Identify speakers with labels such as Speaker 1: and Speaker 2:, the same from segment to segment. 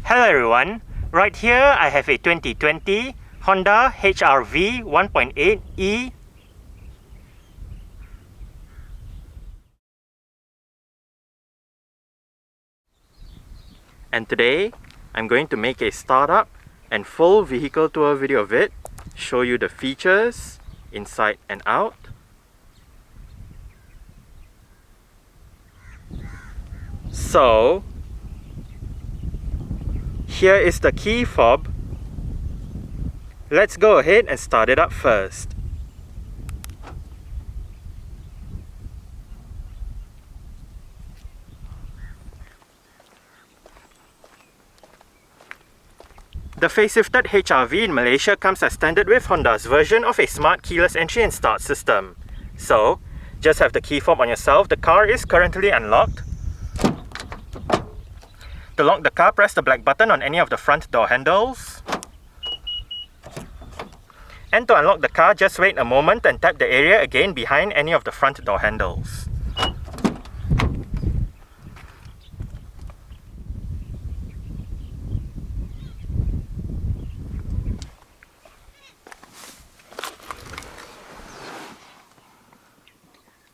Speaker 1: Hello everyone, right here I have a 2020 Honda HR-V 1.8e. And today I'm going to make a startup and full vehicle tour video of it, show you the features inside and out. So here is the key fob. Let's go ahead and start it up first. The facelifted HR-V in Malaysia comes as standard with Honda's version of a smart keyless entry and start system. So, just have the key fob on yourself. The car is currently unlocked. To lock the car, press the black button on any of the front door handles. And to unlock the car, just wait a moment and tap the area again behind any of the front door handles.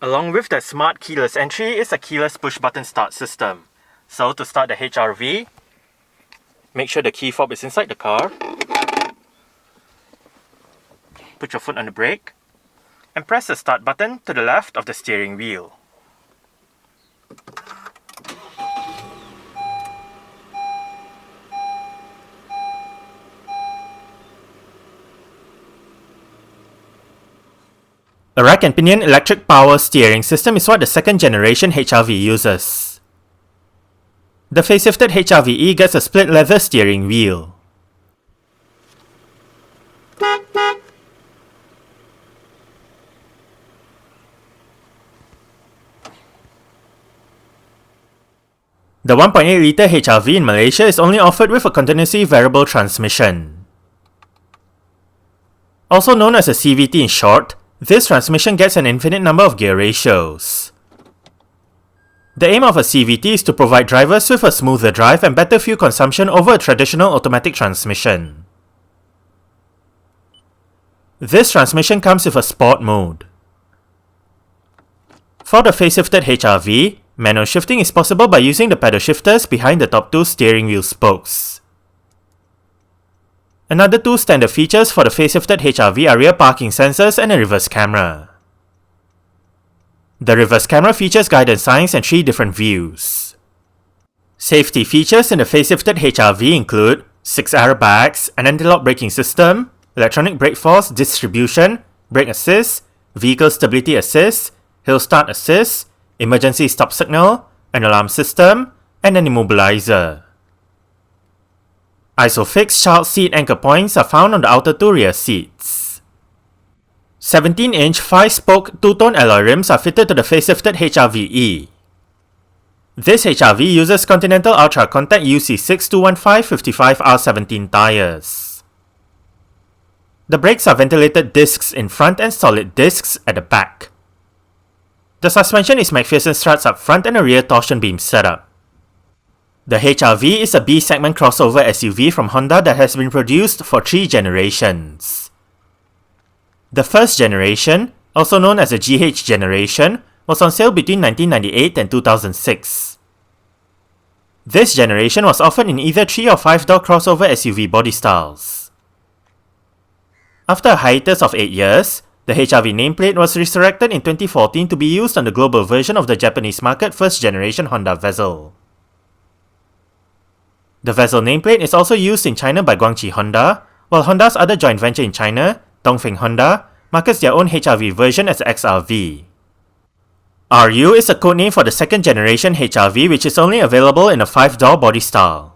Speaker 1: Along with the smart keyless entry is a keyless push button start system. So to start the HR-V, make sure the key fob is inside the car. Put your foot on the brake and press the start button to the left of the steering wheel. A rack and pinion electric power steering system is what the second generation HR-V uses. The facelifted HR-V-E gets a split leather steering wheel. The 1.8 litre HR-V in Malaysia is only offered with a continuously variable transmission. Also known as a CVT in short, this transmission gets an infinite number of gear ratios. The aim of a CVT is to provide drivers with a smoother drive and better fuel consumption over a traditional automatic transmission. This transmission comes with a sport mode. For the facelifted HR-V, manual shifting is possible by using the pedal shifters behind the top two steering wheel spokes. Another two standard features for the facelifted HR-V are rear parking sensors and a reverse camera. The reverse camera features guidance signs and 3 different views. Safety features in the facelifted HR-V include 6 airbags, an anti-lock braking system, electronic brake force distribution, brake assist, vehicle stability assist, hill start assist, emergency stop signal, an alarm system, and an immobilizer. Isofix child seat anchor points are found on the outer 2 rear seats. 17-inch 5-spoke 2-tone alloy rims are fitted to the facelifted HR-V-E. This HR-V uses Continental Ultra Contact UC6 215/55R17 tyres. The brakes are ventilated discs in front and solid discs at the back. The suspension is McPherson struts up front and a rear torsion beam setup. The HR-V is a B-segment crossover SUV from Honda that has been produced for 3 generations. The first generation, also known as the GH generation, was on sale between 1998 and 2006. This generation was offered in either 3 or 5-door crossover SUV body styles. After a hiatus of 8 years, the HR-V nameplate was resurrected in 2014 to be used on the global version of the Japanese market first generation Honda Vezel. The Vezel nameplate is also used in China by Guangqi Honda, while Honda's other joint venture in China, Dongfeng Honda, markets their own HR-V version as XR-V. RU is a codename for the second generation HR-V, which is only available in a 5-door body style.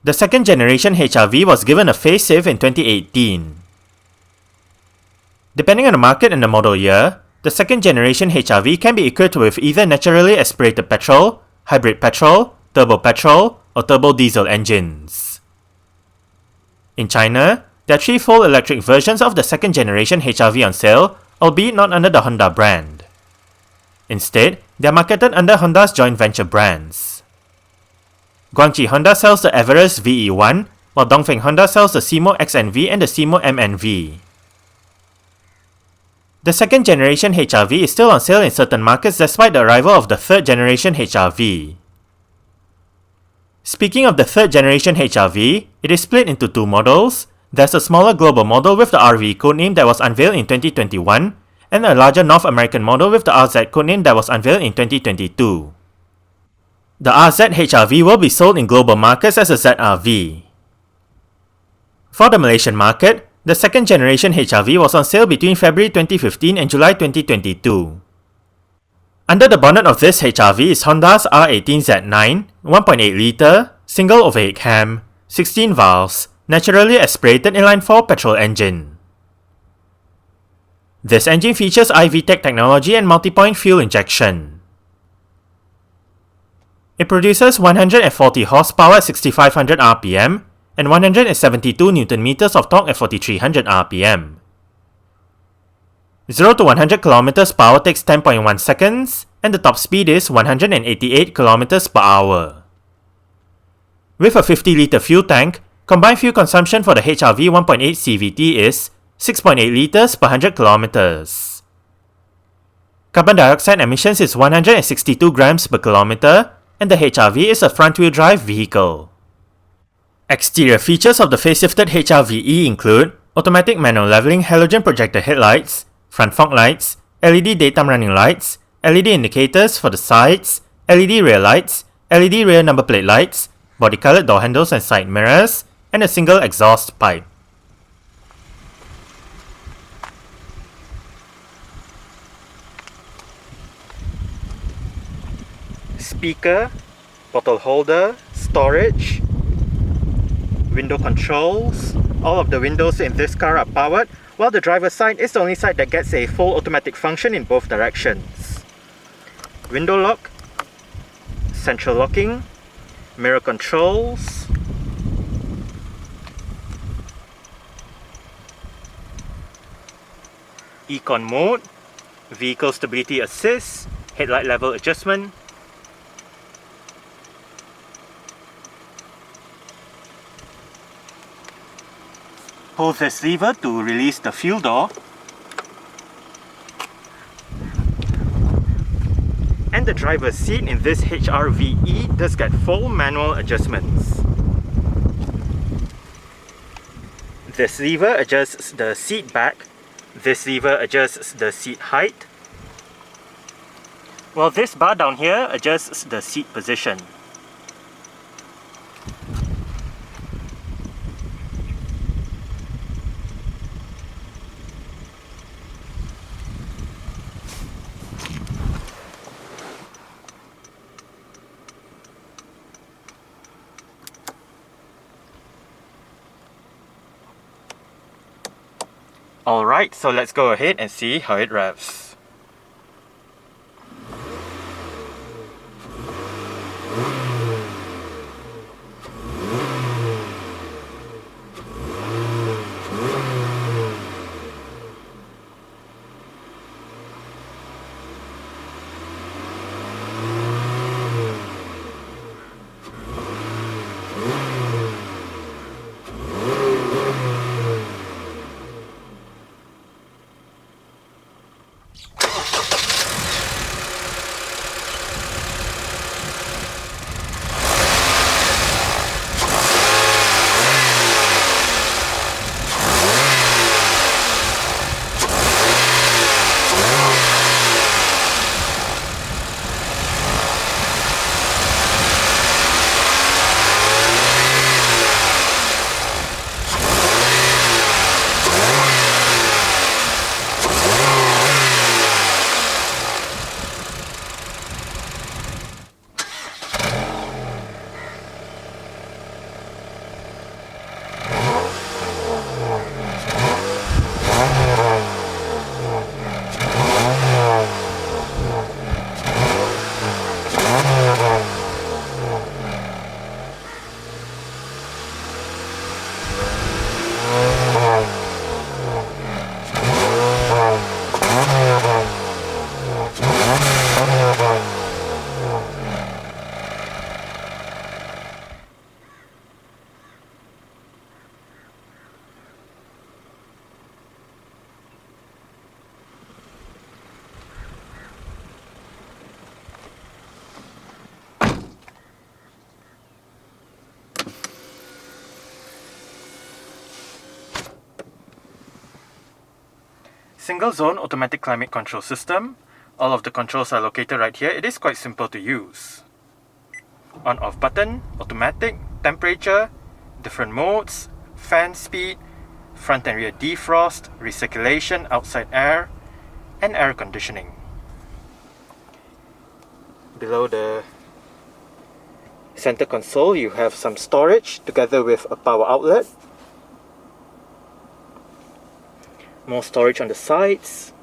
Speaker 1: The second generation HR-V was given a facelift in 2018. Depending on the market and the model year, the second generation HR-V can be equipped with either naturally aspirated petrol, hybrid petrol, turbo petrol, or turbo diesel engines. In China, there are 3 full electric versions of the second generation HR-V on sale, albeit not under the Honda brand. Instead, they are marketed under Honda's joint venture brands. Guangqi Honda sells the Everest VE1, while Dongfeng Honda sells the Simo XNV and the Simo MNV. The second generation HR-V is still on sale in certain markets despite the arrival of the third generation HR-V. Speaking of the third generation HR-V, it is split into two models. There's a smaller global model with the RV codename that was unveiled in 2021, and a larger North American model with the RZ codename that was unveiled in 2022. The RZ HR-V will be sold in global markets as a ZR-V. For the Malaysian market, the second generation HR-V was on sale between February 2015 and July 2022. Under the bonnet of this HR-V is Honda's R18Z9, 1.8 litre, single overhead cam, 16 valves, naturally aspirated inline-4 petrol engine. This engine features iVTEC technology and multi-point fuel injection. It produces 140 horsepower at 6500 rpm and 172 Nm of torque at 4300 rpm. 0 to 100 km per hour takes 10.1 seconds, and the top speed is 188 km per hour. With a 50-litre fuel tank, combined fuel consumption for the HR-V 1.8 CVT is 6.8 litres per 100 km. Carbon dioxide emissions is 162 grams per kilometer, and the HR-V is a front-wheel drive vehicle. Exterior features of the facelifted HR-VE include automatic manual leveling halogen projector headlights, front fog lights, LED daytime running lights, LED indicators for the sides, LED rear lights, LED rear number plate lights, body-colored door handles and side mirrors, and a single exhaust pipe. Speaker, bottle holder, storage, window controls. All of the windows in this car are powered, while the driver's side is the only side that gets a full automatic function in both directions. Window lock, central locking, mirror controls, Econ mode, vehicle stability assist, headlight level adjustment, pull this lever to release the fuel door, and the driver's seat in this HR-VE does get full manual adjustments. This lever adjusts the seat back, this lever adjusts the seat height, while this bar down here adjusts the seat position. Alright, so let's go ahead and see how it revs. Single zone automatic climate control system. All of the controls are located right here. It is quite simple to use. On off button, automatic, temperature, different modes, fan speed, front and rear defrost, recirculation, outside air, and air conditioning. Below the center console you have some storage together with a power outlet. More storage on the sides.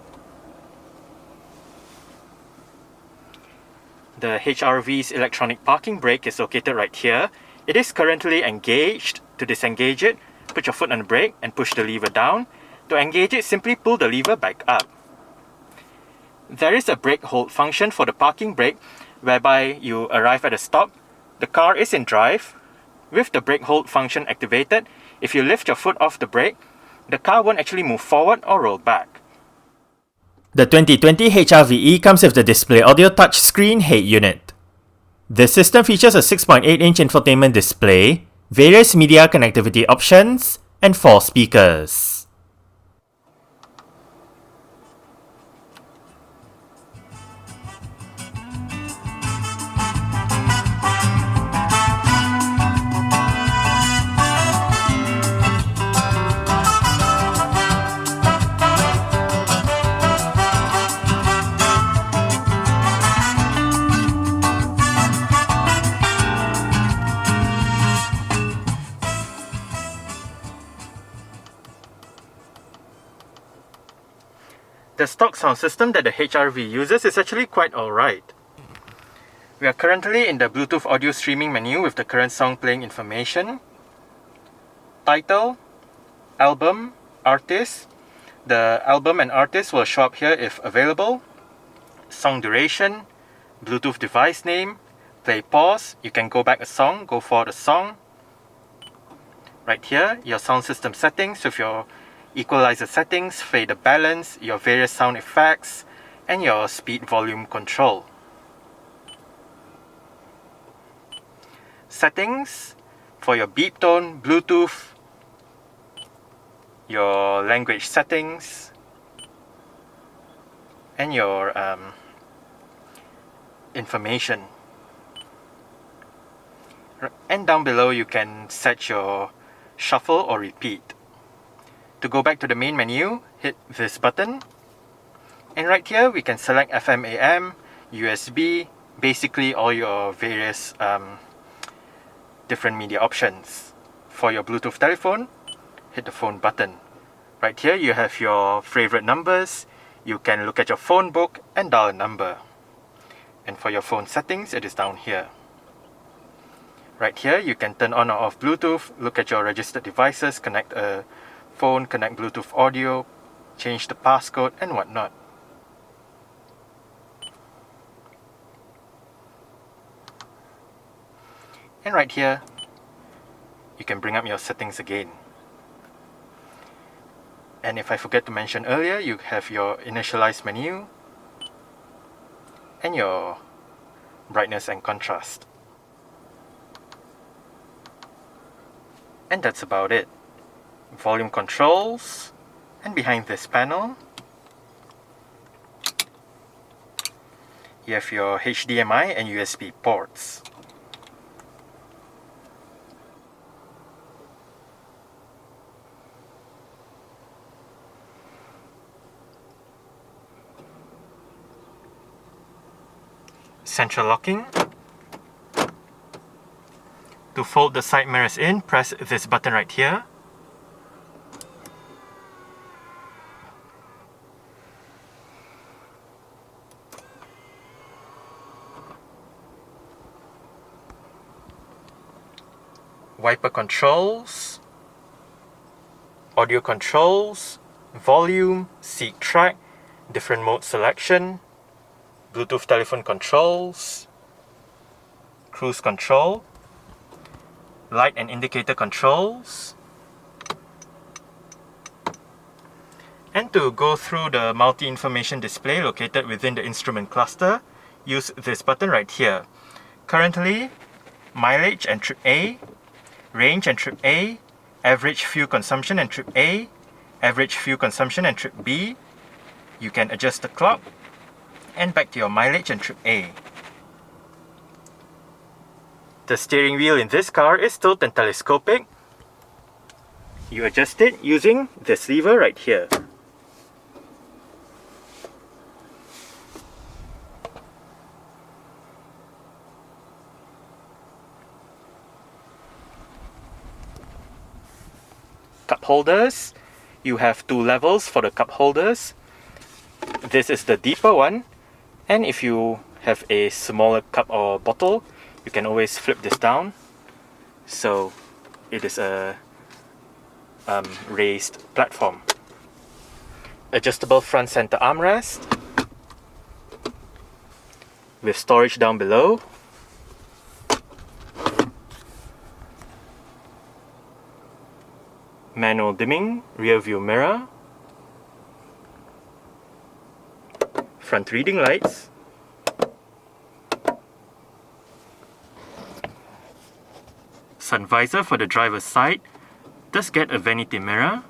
Speaker 1: The HRV's electronic parking brake is located right here. It is currently engaged. To disengage it, put your foot on the brake and push the lever down. To engage it, simply pull the lever back up. There is a brake hold function for the parking brake, whereby you arrive at a stop, the car is in drive. With the brake hold function activated, if you lift your foot off the brake, the car won't actually move forward or roll back. The 2020 HRVE comes with the display audio touchscreen head unit. This system features a 6.8-inch infotainment display, various media connectivity options, and 4 speakers. The stock sound system that the HRV uses is actually quite alright. We are currently in the Bluetooth audio streaming menu with the current song playing information, title, album, artist. The album and artist will show up here if available, song duration, Bluetooth device name, play pause, you can go back a song, go forward a song. Right here, your sound system settings with your equalizer settings, fader balance, your various sound effects, and your speed volume control. Settings for your beep tone, Bluetooth, your language settings, and your information. And down below you can set your shuffle or repeat. To go back to the main menu, hit this button. And right here we can select FM, AM, USB, basically all your various different media options. For your Bluetooth telephone, hit the phone button. Right here you have your favorite numbers. You can look at your phone book and dial a number. And for your phone settings, it is down here. Right here you can turn on or off Bluetooth, look at your registered devices, connect a phone, connect Bluetooth audio, change the passcode and whatnot. And right here, you can bring up your settings again. And if I forget to mention earlier, you have your initialize menu and your brightness and contrast. And that's about it. Volume controls, and behind this panel you have your HDMI and USB ports. Central locking. To fold the side mirrors in, press this button right here. Wiper controls, audio controls, volume, seat track, different mode selection, Bluetooth telephone controls, cruise control, light and indicator controls. And to go through the multi-information display located within the instrument cluster, use this button right here. Currently, mileage and trip A, range and trip A, average fuel consumption and trip A, average fuel consumption and trip B, You can adjust the clock and back to your mileage and trip A. The steering wheel in this car is tilt and telescopic. You adjust it using this lever right here. Cup holders. You have two levels for the cup holders. This is the deeper one, and if you have a smaller cup or bottle, you can always flip this down, so it is a raised platform. Adjustable front center armrest with storage down below. Manual dimming rear view mirror. Front reading lights. Sun visor for the driver's side does get a vanity mirror.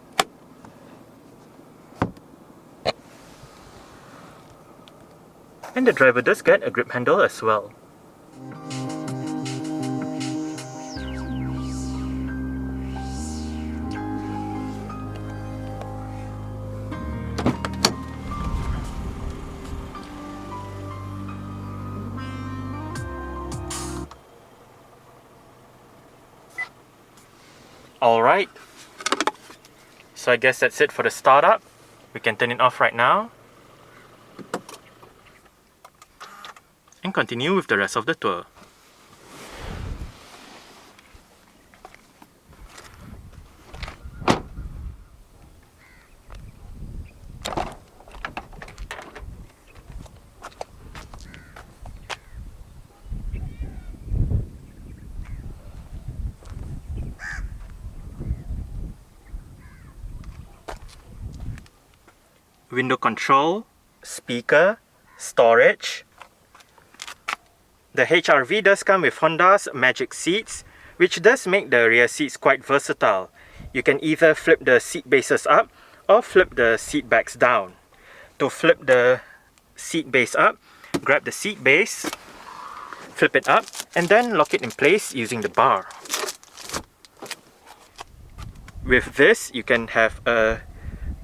Speaker 1: And the driver does get a grip handle as well. Alright, so I guess that's it for the startup. We can turn it off right now and continue with the rest of the tour. Window control, speaker, storage. The HR-V does come with Honda's Magic Seats, which does make the rear seats quite versatile. You can either flip the seat bases up or flip the seat backs down. To flip the seat base up, grab the seat base, flip it up, and then lock it in place using the bar. With this, you can have a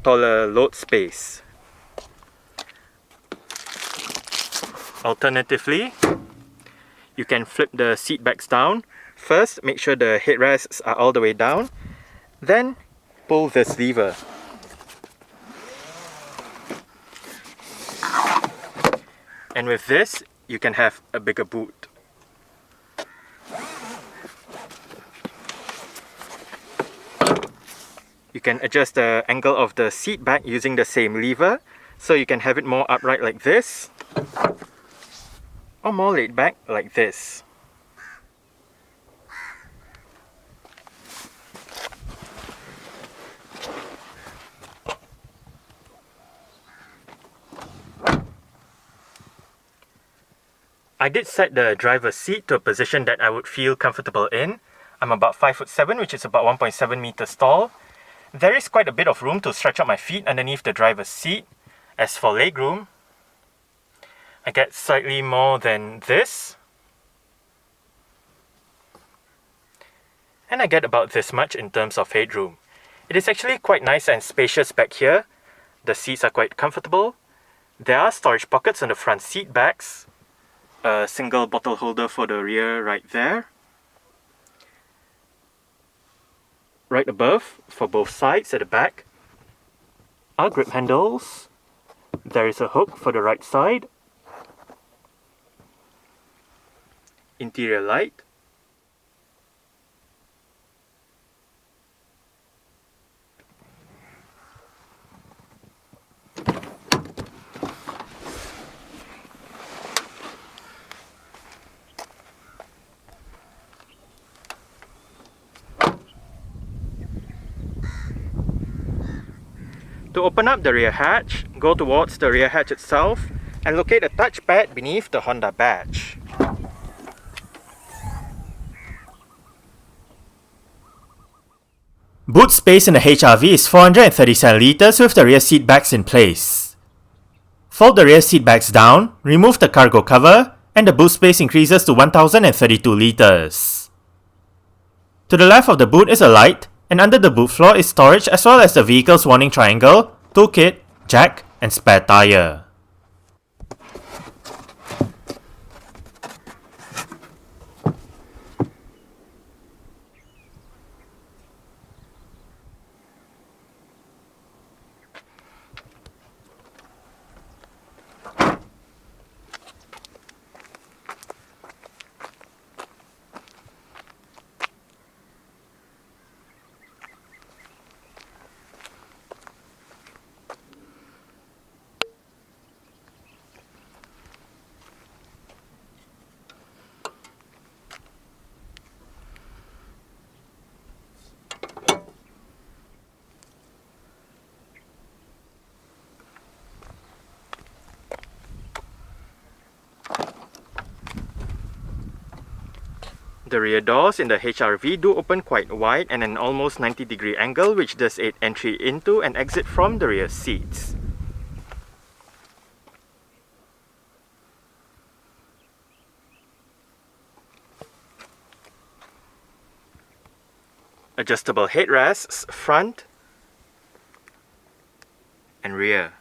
Speaker 1: taller load space. Alternatively, you can flip the seat backs down. First, make sure the headrests are all the way down. Then, pull this lever. And with this, you can have a bigger boot. You can adjust the angle of the seat back using the same lever, so you can have it more upright like this, or more laid back like this. I did set the driver's seat to a position that I would feel comfortable in. I'm about 5'7", which is about 1.7 meters tall. There is quite a bit of room to stretch out my feet underneath the driver's seat. As for legroom, I get slightly more than this. And I get about this much in terms of headroom. It is actually quite nice and spacious back here. The seats are quite comfortable. There are storage pockets on the front seat backs. A single bottle holder for the rear right there. Right above, for both sides at the back, are grip handles. There is a hook for the right side. Interior light. To open up the rear hatch, go towards the rear hatch itself and locate a touchpad beneath the Honda badge. Boot space in the HR-V is 437 liters with the rear seat backs in place. Fold the rear seat backs down, remove the cargo cover, and the boot space increases to 1032 litres. To the left of the boot is a light, and under the boot floor is storage as well as the vehicle's warning triangle, toolkit, jack, and spare tyre. The rear doors in the HR-V do open quite wide and an almost 90-degree angle, which does aid entry into and exit from the rear seats. Adjustable headrests, front and rear.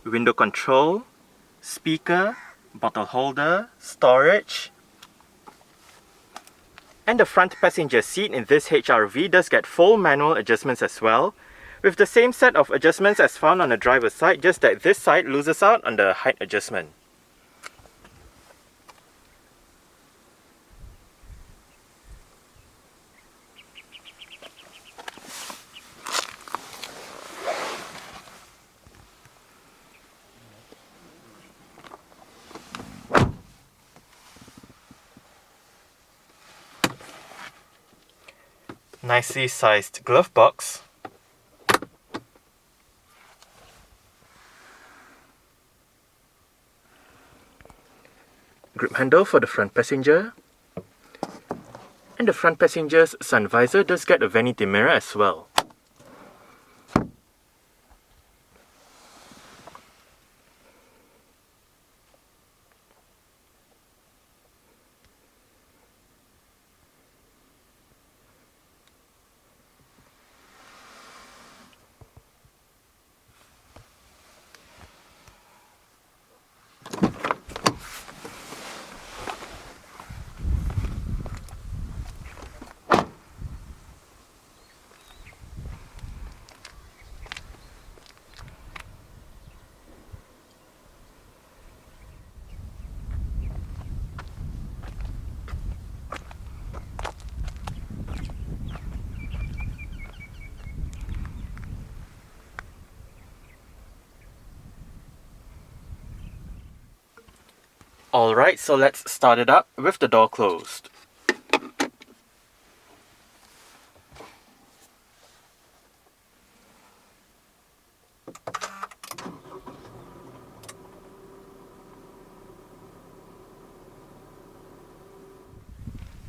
Speaker 1: Window control, speaker, bottle holder, storage, and the front passenger seat in this HR-V does get full manual adjustments as well, with the same set of adjustments as found on the driver's side, just that this side loses out on the height adjustment. Nicely sized glove box, grip handle for the front passenger, and the front passenger's sun visor does get a vanity mirror as well. Alright, so let's start it up with the door closed.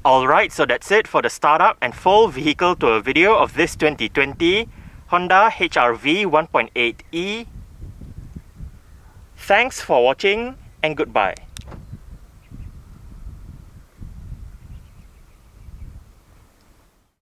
Speaker 1: Alright, so that's it for the startup and full vehicle tour video of this 2020 Honda HR-V 1.8e. Thanks for watching and goodbye.